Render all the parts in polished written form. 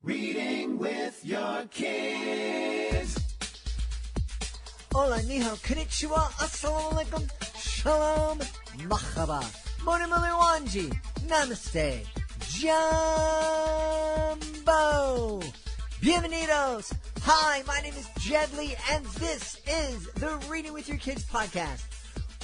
Reading with your kids. Hola, ni hao, konnichiwa, assalamu alaikum, shalom, mahaba, moni wanji, namaste, jumbo, bienvenidos. Hi, my name is Jedley, and this is the Reading with Your Kids podcast.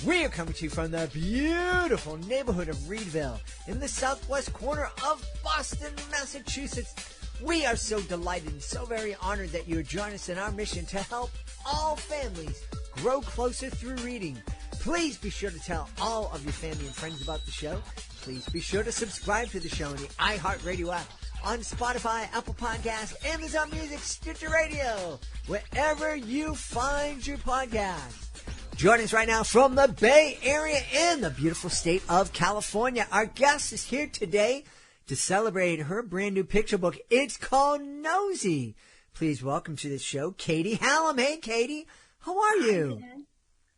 We are coming to you from the beautiful neighborhood of Reedville in the southwest corner of Boston, Massachusetts. We are so delighted and so very honored that you join us in our mission to help all families grow closer through reading. Please be sure to tell all of your family and friends about the show. Please be sure to subscribe to the show on the iHeartRadio app, on Spotify, Apple Podcasts, Amazon Music, Stitcher Radio, wherever you find your podcast. Joining us right now from the Bay Area in the beautiful state of California. Our guest is here today to celebrate her brand new picture book. It's called Nosey. Please welcome to the show, Katie Hallam. Hey, Katie. How are you?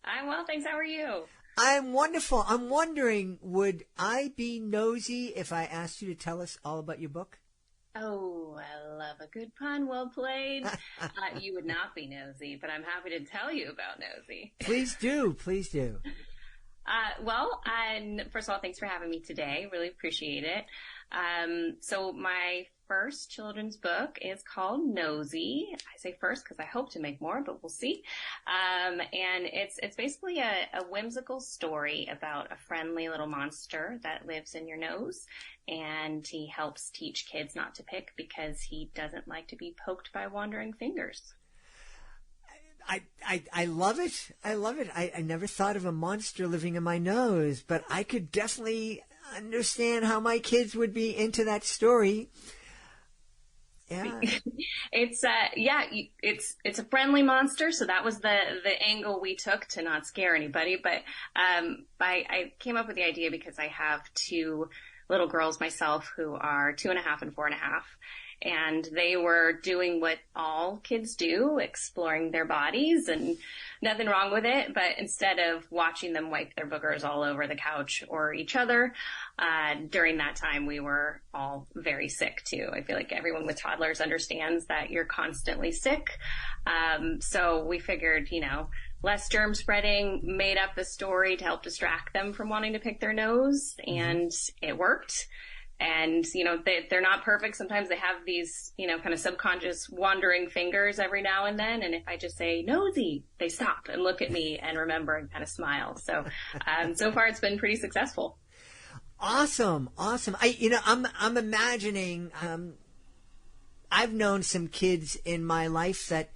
Hi, I'm well, thanks. How are you? I'm wonderful. I'm wondering, would I be nosy if I asked you to tell us all about your book? Oh, I love a good pun. Well played. You would not be nosy, but I'm happy to tell you about Nosey. Please do. Please do. First of all, thanks for having me today. Really appreciate it. So my first children's book is called Nosey. I say first because I hope to make more, but we'll see. And it's basically a whimsical story about a friendly little monster that lives in your nose, and he helps teach kids not to pick because he doesn't like to be poked by wandering fingers. I love it. I love it. I never thought of a monster living in my nose, but I could definitely understand how my kids would be into that story. Yeah. It's a friendly monster, so that was the angle we took to not scare anybody. But I came up with the idea because I have two little girls myself who are 2.5 and 4.5. And they were doing what all kids do, exploring their bodies, and nothing wrong with it. But instead of watching them wipe their boogers all over the couch or each other, during that time, we were all very sick too. I feel like everyone with toddlers understands that you're constantly sick. So we figured, less germ spreading, made up the story to help distract them from wanting to pick their nose, and it worked. And, they're not perfect. Sometimes they have these, kind of subconscious wandering fingers every now and then. And if I just say Nosey, they stop and look at me and remember and kind of smile. So, so far it's been pretty successful. Awesome. I'm imagining, I've known some kids in my life that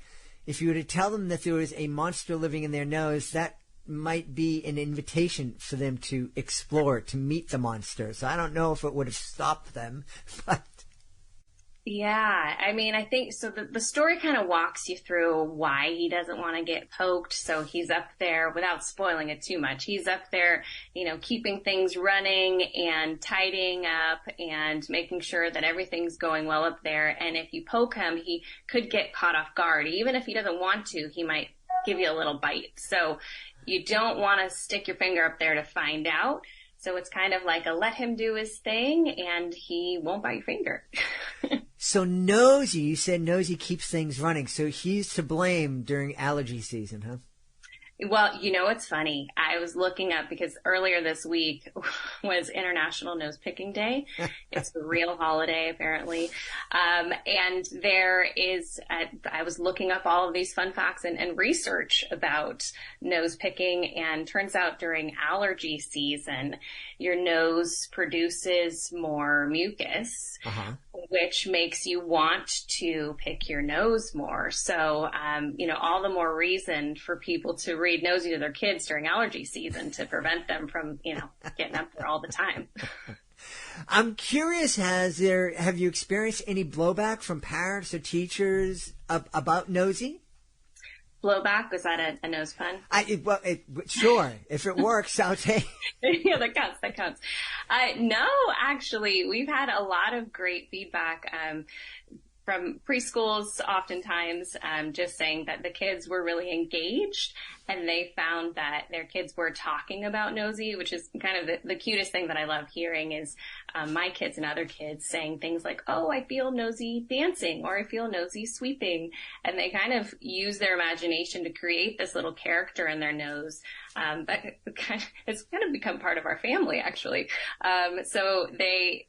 if you were to tell them that there was a monster living in their nose, that might be an invitation for them to explore, to meet the monster. So I don't know if it would have stopped them, but. Yeah, I think so. The story kind of walks you through why he doesn't want to get poked. So he's up there, without spoiling it too much, he's up there, keeping things running and tidying up and making sure that everything's going well up there. And if you poke him, he could get caught off guard. Even if he doesn't want to, he might give you a little bite. So you don't want to stick your finger up there to find out. So it's kind of like a let him do his thing and he won't bite your finger. So Nosey, you said Nosey keeps things running. So he's to blame during allergy season, huh? Well, it's funny. I was looking up because earlier this week was International Nose Picking Day. It's a real holiday, apparently. And there is, I was looking up all of these fun facts and research about nose picking, and turns out during allergy season, your nose produces more mucus, which makes you want to pick your nose more. So, all the more reason for people to read Nosey to their kids during allergy season to prevent them from, getting up there all the time. I'm curious, have you experienced any blowback from parents or teachers about Nosey? Blowback? Was that a nose pun? Sure. If it works, I'll take it. Yeah, that counts. No, actually, we've had a lot of great feedback from preschools, oftentimes, just saying that the kids were really engaged and they found that their kids were talking about Nosey, which is kind of the cutest thing that I love hearing is my kids and other kids saying things like, oh, I feel Nosey dancing, or I feel Nosey sweeping. And they kind of use their imagination to create this little character in their nose. That it's kind of become part of our family, actually. So they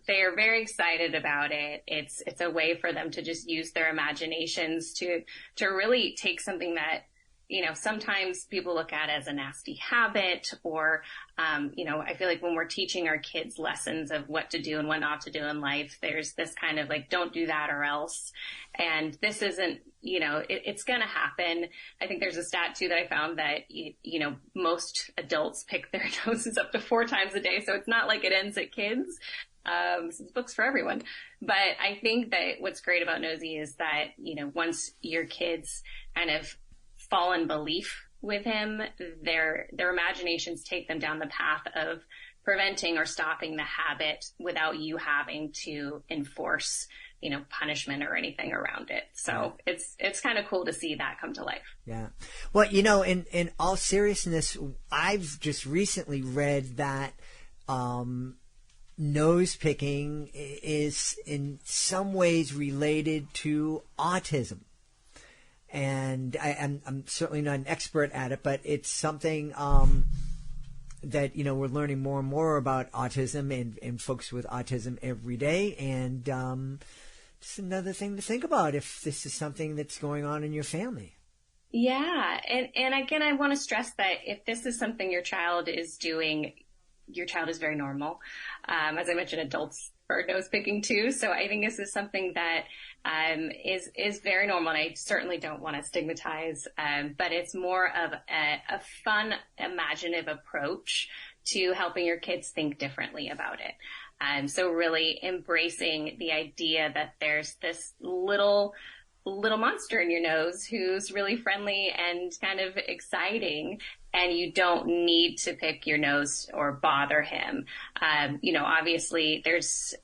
are very excited about it. It's a way for them to just use their imaginations to really take something that, sometimes people look at as a nasty habit or, I feel like when we're teaching our kids lessons of what to do and what not to do in life, there's this kind of like, don't do that or else. And this isn't, it's going to happen. I think there's a stat too that I found that, most adults pick their noses up to 4 times a day. So it's not like it ends at kids. This book's for everyone. But I think that what's great about Nosey is that, once your kids kind of fall in belief with him, their imaginations take them down the path of preventing or stopping the habit without you having to enforce, punishment or anything around it. So it's kind of cool to see that come to life. Yeah. Well, in all seriousness, I've just recently read that, nose picking is in some ways related to autism. And I'm certainly not an expert at it, but it's something that, we're learning more and more about autism and folks with autism every day. And just another thing to think about if this is something that's going on in your family. Yeah. And again, I want to stress that if this is something your child is doing, your child is very normal. As I mentioned, adults are nose picking too. So I think this is something that is very normal. And I certainly don't want to stigmatize, but it's more of a fun, imaginative approach to helping your kids think differently about it. So really embracing the idea that there's this little monster in your nose who's really friendly and kind of exciting, and you don't need to pick your nose or bother him. Obviously there's,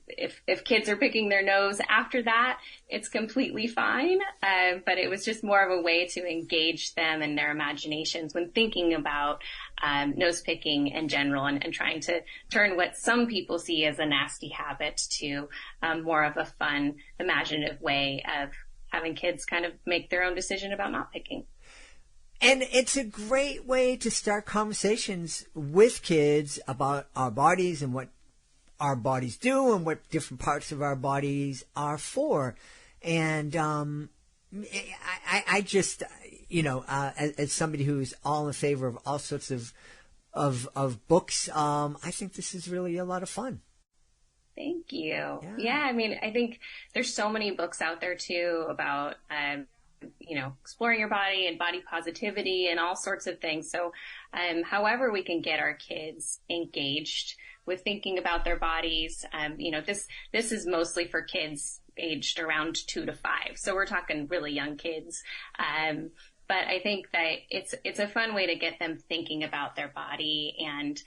if kids are picking their nose after that, it's completely fine. But it was just more of a way to engage them in their imaginations when thinking about, nose picking in general and trying to turn what some people see as a nasty habit to, more of a fun, imaginative way of having kids kind of make their own decision about not picking. And it's a great way to start conversations with kids about our bodies and what our bodies do and what different parts of our bodies are for. And I just, as somebody who's all in favor of all sorts of books, I think this is really a lot of fun. Thank you. Yeah, I mean, I think there's so many books out there too about, exploring your body and body positivity and all sorts of things. So, however we can get our kids engaged with thinking about their bodies, this is mostly for kids aged around 2 to 5. So we're talking really young kids. But I think that it's a fun way to get them thinking about their body. And,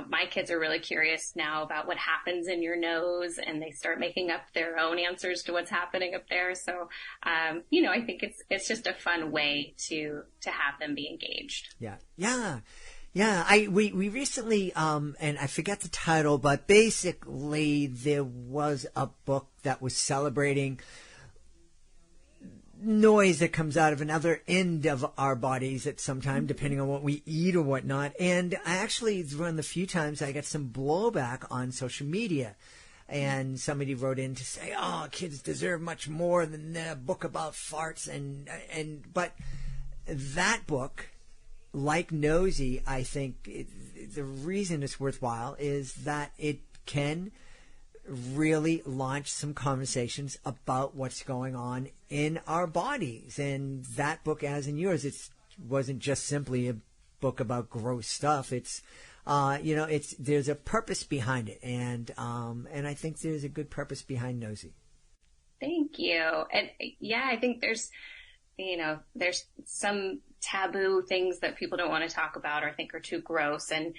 my kids are really curious now about what happens in your nose, and they start making up their own answers to what's happening up there. So, I think it's just a fun way to have them be engaged. Yeah. We recently, and I forget the title, but basically there was a book that was celebrating noise that comes out of another end of our bodies at some time, depending on what we eat or whatnot. And I actually, one of the few times I got some blowback on social media, and somebody wrote in to say, "Oh, kids deserve much more than a book about farts." But that book, like Nosey, I think the reason it's worthwhile is that it can really launch some conversations about what's going on in our bodies. And that book, as in yours, it wasn't just simply a book about gross stuff. It's, there's a purpose behind it. And I think there's a good purpose behind Nosey. Thank you. And yeah, I think there's some taboo things that people don't want to talk about or think are too gross. And,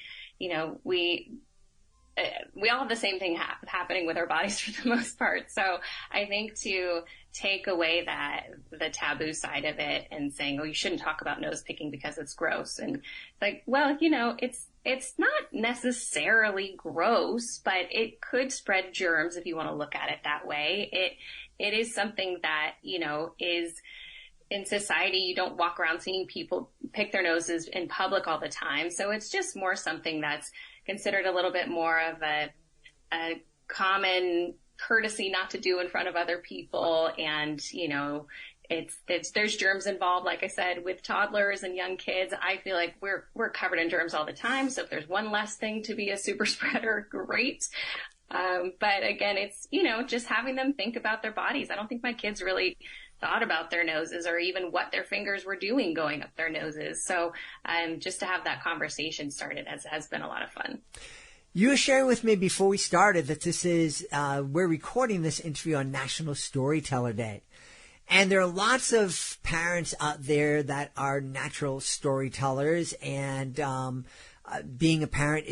we all have the same thing happening with our bodies for the most part. So I think to take away the taboo side of it and saying, oh, you shouldn't talk about nose picking because it's gross. And it's like, well, it's not necessarily gross, but it could spread germs if you want to look at it that way. It is something that, is in society, you don't walk around seeing people pick their noses in public all the time. So it's just more something that's considered a little bit more of a common courtesy not to do in front of other people. And, there's germs involved. Like I said, with toddlers and young kids, I feel like we're covered in germs all the time. So if there's one less thing to be a super spreader, great. But again, it's, just having them think about their bodies. I don't think my kids really thought about their noses or even what their fingers were doing going up their noses. So just to have that conversation started has been a lot of fun. You were sharing with me before we started that this is, we're recording this interview on National Storyteller Day. And there are lots of parents out there that are natural storytellers, and being a parent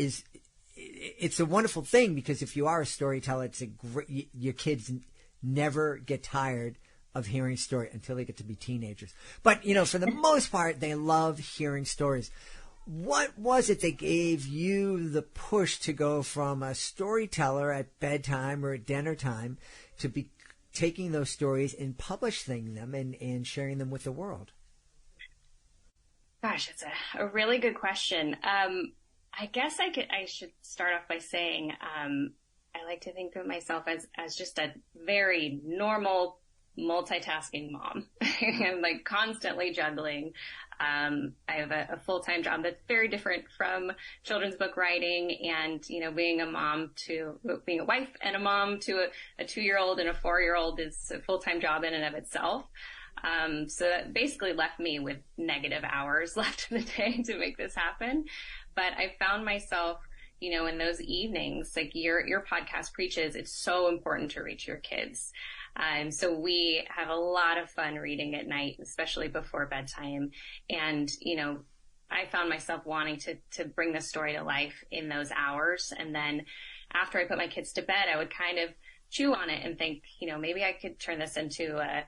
it's a wonderful thing, because if you are a storyteller, your kids never get tired of hearing story until they get to be teenagers. But, for the most part, they love hearing stories. What was it that gave you the push to go from a storyteller at bedtime or at dinner time to be taking those stories and publishing them and sharing them with the world? Gosh, it's a really good question. I guess I should start off by saying I like to think of myself as just a very normal multitasking mom. I'm like constantly juggling. I have a full-time job that's very different from children's book writing, and, being a wife and a mom to a 2-year-old and a 4-year-old is a full-time job in and of itself. So that basically left me with negative hours left in the day to make this happen. But I found myself, in those evenings, like your podcast preaches, it's so important to reach your kids. So we have a lot of fun reading at night, especially before bedtime. And, I found myself wanting to bring the story to life in those hours. And then after I put my kids to bed, I would kind of chew on it and think, maybe I could turn this into a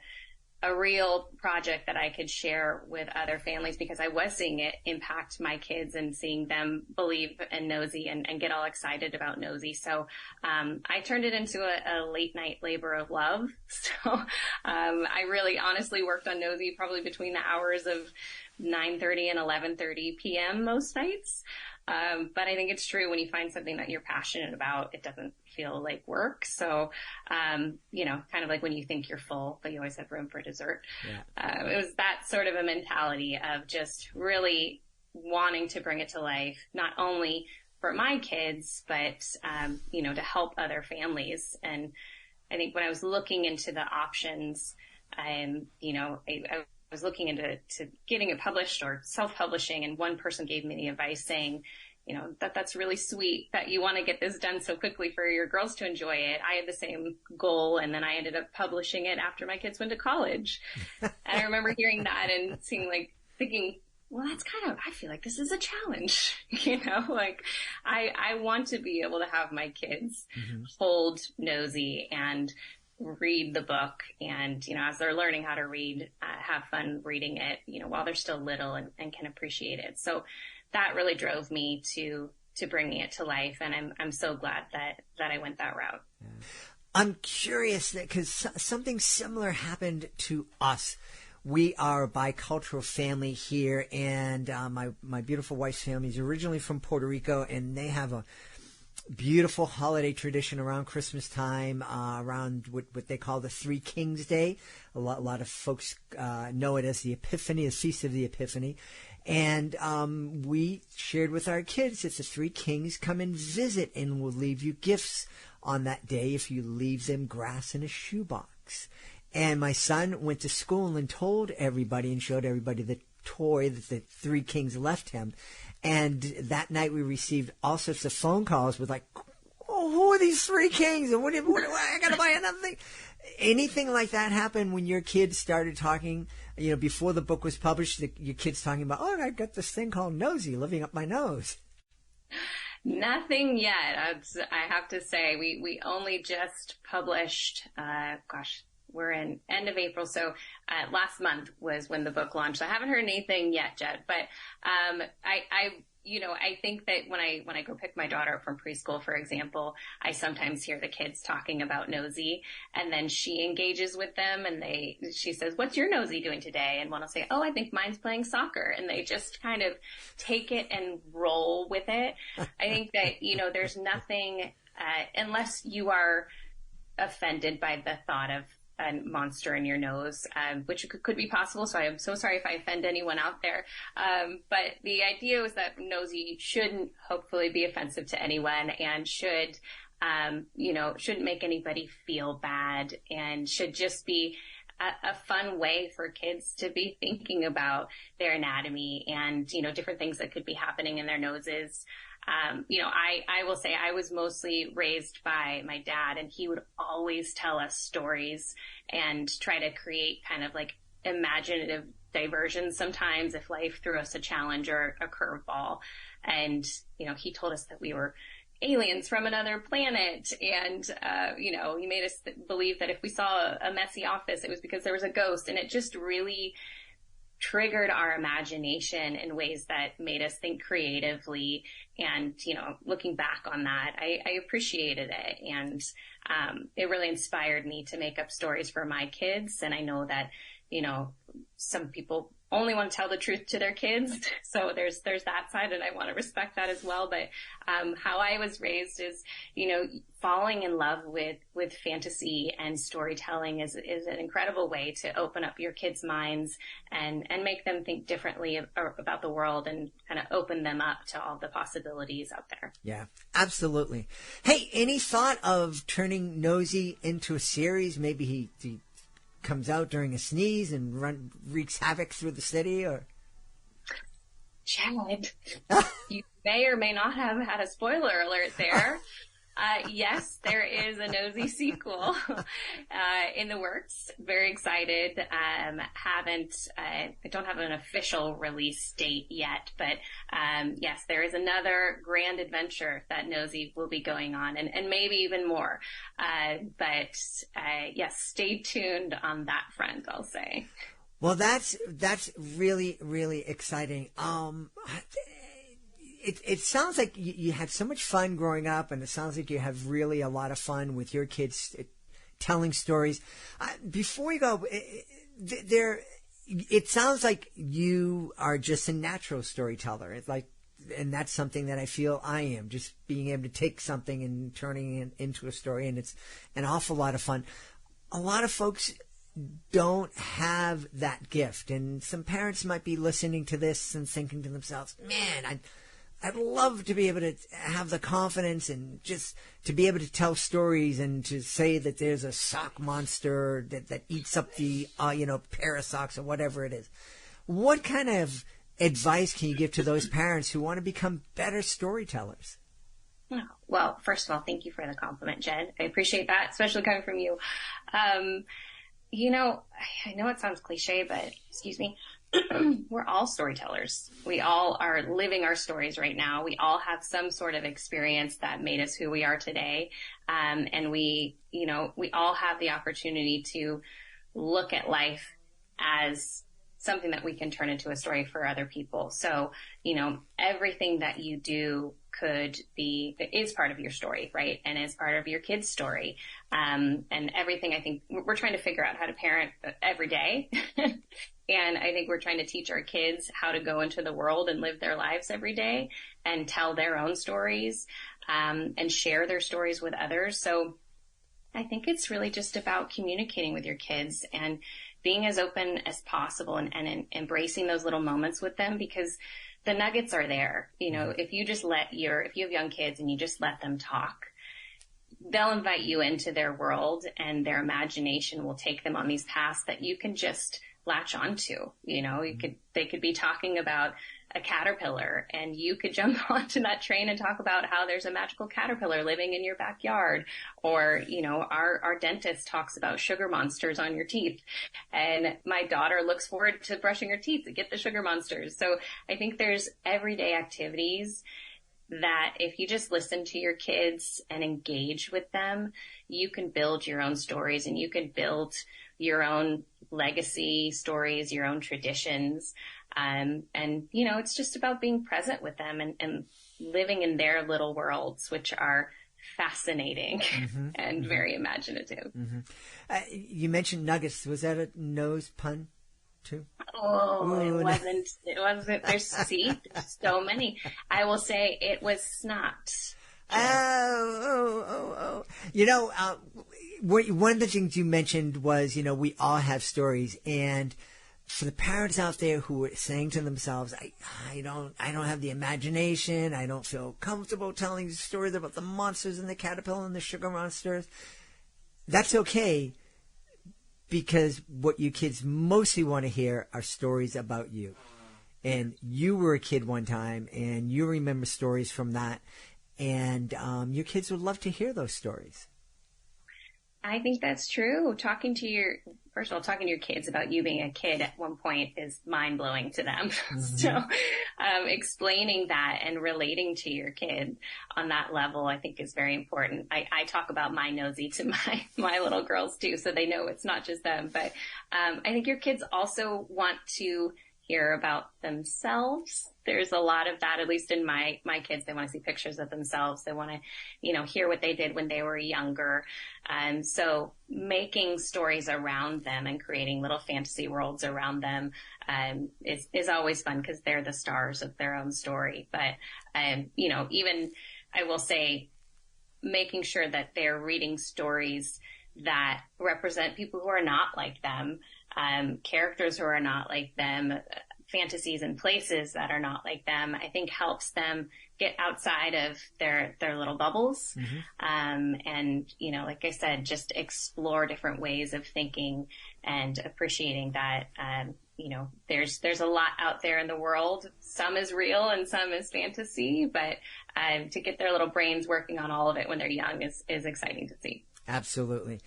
real project that I could share with other families, because I was seeing it impact my kids and seeing them believe in Nosey and get all excited about Nosey. So I turned it into a late night labor of love. So I really honestly worked on Nosey probably between the hours of 9:30 and 11:30 p.m. most nights. But I think it's true, when you find something that you're passionate about, it doesn't feel like work. So, kind of like when you think you're full, but you always have room for dessert. Yeah. It was that sort of a mentality of just really wanting to bring it to life, not only for my kids, but, to help other families. And I think when I was looking into the options, I was looking into getting it published or self-publishing, and one person gave me the advice saying, that's really sweet that you want to get this done so quickly for your girls to enjoy it. I had the same goal, and then I ended up publishing it after my kids went to college. And I remember hearing that and thinking, well, I feel like this is a challenge, I want to be able to have my kids hold Nosey and read the book, and as they're learning how to read, have fun reading it, while they're still little and can appreciate it. So that really drove me to bringing it to life, and I'm so glad that I went that route. Yeah. I'm curious because something similar happened to us. We are a bicultural family here, and my beautiful wife's family is originally from Puerto Rico, and they have a beautiful holiday tradition around Christmas time, around what they call the Three Kings Day. A lot of folks know it as the Epiphany, the Feast of the Epiphany. And we shared with our kids that the Three Kings come and visit and will leave you gifts on that day if you leave them grass in a shoebox. And my son went to school and told everybody and showed everybody the toy that the Three Kings left him. And that night we received all sorts of phone calls with like, oh, who are these Three Kings? And what I got to buy another thing. Anything like that happen when your kids started talking, before the book was published, your kids talking about, oh, I got this thing called Nosey living up my nose? Nothing yet. I have to say, we only just published, we're in end of April. So, last month was when the book launched. So I haven't heard anything yet, Jed, but, I think that when I go pick my daughter up from preschool, for example, I sometimes hear the kids talking about Nosey, and then she engages with them and she says, "What's your Nosey doing today?" And one will say, "Oh, I think mine's playing soccer." And they just kind of take it and roll with it. I think that, there's nothing, unless you are offended by the thought of a monster in your nose, which could be possible. So I am so sorry if I offend anyone out there. But the idea was that Nosey shouldn't hopefully be offensive to anyone, and shouldn't make anybody feel bad, and should just be a fun way for kids to be thinking about their anatomy and, different things that could be happening in their noses. I will say I was mostly raised by my dad, and he would always tell us stories and try to create kind of like imaginative diversions sometimes if life threw us a challenge or a curveball. And, he told us that we were aliens from another planet. And, he made us believe that if we saw a messy office, it was because there was a ghost. And it just really triggered our imagination in ways that made us think creatively. And, looking back on that, I appreciated it. And it really inspired me to make up stories for my kids. And I know that, some people only want to tell the truth to their kids. So there's that side, and I want to respect that as well. But how I was raised is, falling in love with fantasy and storytelling is an incredible way to open up your kids' minds and make them think differently about the world, and kind of open them up to all the possibilities out there. Yeah, absolutely. Hey, any thought of turning Nosey into a series? Maybe he comes out during a sneeze and wreaks havoc through the city, or? Chad, you may or may not have had a spoiler alert there. Yes, there is a Nosey sequel in the works. Very excited. I don't have an official release date yet, but yes, there is another grand adventure that Nosey will be going on, and maybe even more. But yes, stay tuned on that front, I'll say. Well, that's really, really exciting. It sounds like you had so much fun growing up, and it sounds like you have really a lot of fun with your kids telling stories. Before you go, it sounds like you are just a natural storyteller. And that's something that I feel I am, just being able to take something and turning it into a story, and it's an awful lot of fun. A lot of folks don't have that gift, and some parents might be listening to this and thinking to themselves, man, I'd love to be able to have the confidence and just to be able to tell stories and to say that there's a sock monster that eats up the, pair of socks or whatever it is. What kind of advice can you give to those parents who want to become better storytellers? Well, first of all, thank you for the compliment, Jed. I appreciate that, especially coming from you. I know it sounds cliche, but excuse me. We're all storytellers. We all are living our stories right now. We all have some sort of experience that made us who we are today. And we all have the opportunity to look at life as something that we can turn into a story for other people. So, everything that you do is part of your story, right? And is part of your kid's story. And everything, I think we're trying to figure out how to parent every day. And I think we're trying to teach our kids how to go into the world and live their lives every day and tell their own stories, and share their stories with others. So I think it's really just about communicating with your kids and being as open as possible, and embracing those little moments with them, because the nuggets are there. If you have young kids and you just let them talk, they'll invite you into their world, and their imagination will take them on these paths that you can just latch onto. They could be talking about a caterpillar, and you could jump onto that train and talk about how there's a magical caterpillar living in your backyard. Or, our dentist talks about sugar monsters on your teeth, and my daughter looks forward to brushing her teeth to get the sugar monsters. So I think there's everyday activities that if you just listen to your kids and engage with them, you can build your own stories and you can build your own legacy stories, your own traditions. And, it's just about being present with them and living in their little worlds, which are fascinating and very imaginative. You mentioned nuggets. Was that a nose pun too? Oh, it wasn't. There's so many. I will say it was snot. Oh. One of the things you mentioned was, we all have stories, and for the parents out there who are saying to themselves, I don't have the imagination, I don't feel comfortable telling stories about the monsters and the caterpillar and the sugar monsters, that's okay, because what you kids mostly want to hear are stories about you. And you were a kid one time, and you remember stories from that, and your kids would love to hear those stories. I think that's true. Talking to your kids about you being a kid at one point is mind-blowing to them. So explaining that and relating to your kid on that level, I think, is very important. I talk about my Nosey to my little girls too, so they know it's not just them. But I think your kids also want to hear about themselves. There's a lot of that, at least in my kids. They want to see pictures of themselves. They want to, hear what they did when they were younger. So making stories around them and creating little fantasy worlds around them, is always fun because they're the stars of their own story. But, even I will say making sure that they're reading stories that represent people who are not like them, characters who are not like them, fantasies and places that are not like them, I think helps them get outside of their little bubbles. And, like I said, just explore different ways of thinking and appreciating that, there's a lot out there in the world. Some is real and some is fantasy, but to get their little brains working on all of it when they're young is exciting to see. Absolutely.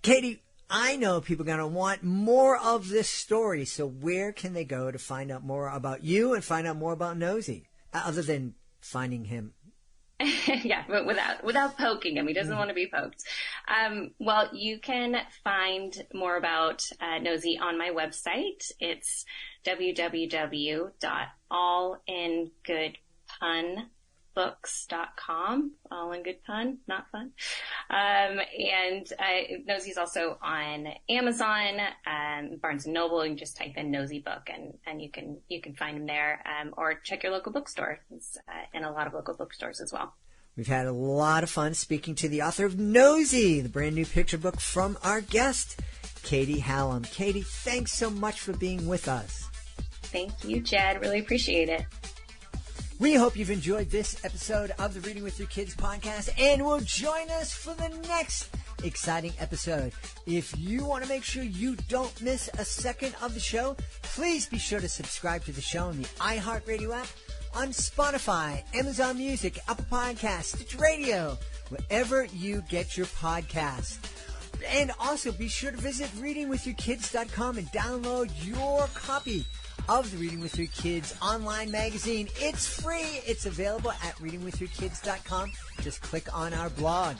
Katie, I know people are going to want more of this story, so where can they go to find out more about you and find out more about Nosey, other than finding him? Yeah, but without poking him. He doesn't want to be poked. Well, you can find more about Nosey on my website. It's www.allingoodpunbooks.com. All in good pun, not fun. And Nosey's also on Amazon, Barnes & Noble. You can just type in Nosey book and you can find him there, or check your local bookstore. It's in a lot of local bookstores as well. We've had a lot of fun speaking to the author of Nosey, the brand new picture book from our guest, Katie Hallam. Katie, thanks so much for being with us. Thank you, Jed. Really appreciate it. We hope you've enjoyed this episode of the Reading with Your Kids podcast and will join us for the next exciting episode. If you want to make sure you don't miss a second of the show, please be sure to subscribe to the show on the iHeartRadio app, on Spotify, Amazon Music, Apple Podcasts, Stitch Radio, wherever you get your podcasts. And also be sure to visit readingwithyourkids.com and download your copy of the Reading with Your Kids online magazine. It's free. It's available at readingwithyourkids.com. Just click on our blog.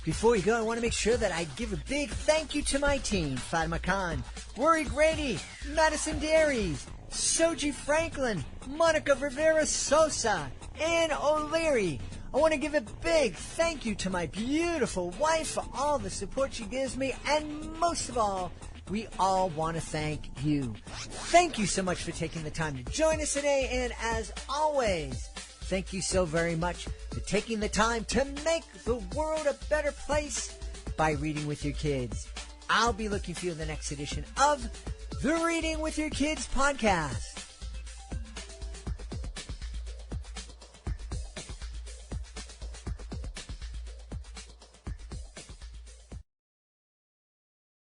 Before we go, I want to make sure that I give a big thank you to my team: Fatima Khan, Rory Grady, Madison Dairies, Soji Franklin, Monica Rivera Sosa, Ann O'Leary. I want to give a big thank you to my beautiful wife for all the support she gives me, and most of all, we all want to thank you. Thank you so much for taking the time to join us today, and as always, thank you so very much for taking the time to make the world a better place by reading with your kids. I'll be looking for you in the next edition of the Reading with Your Kids podcast.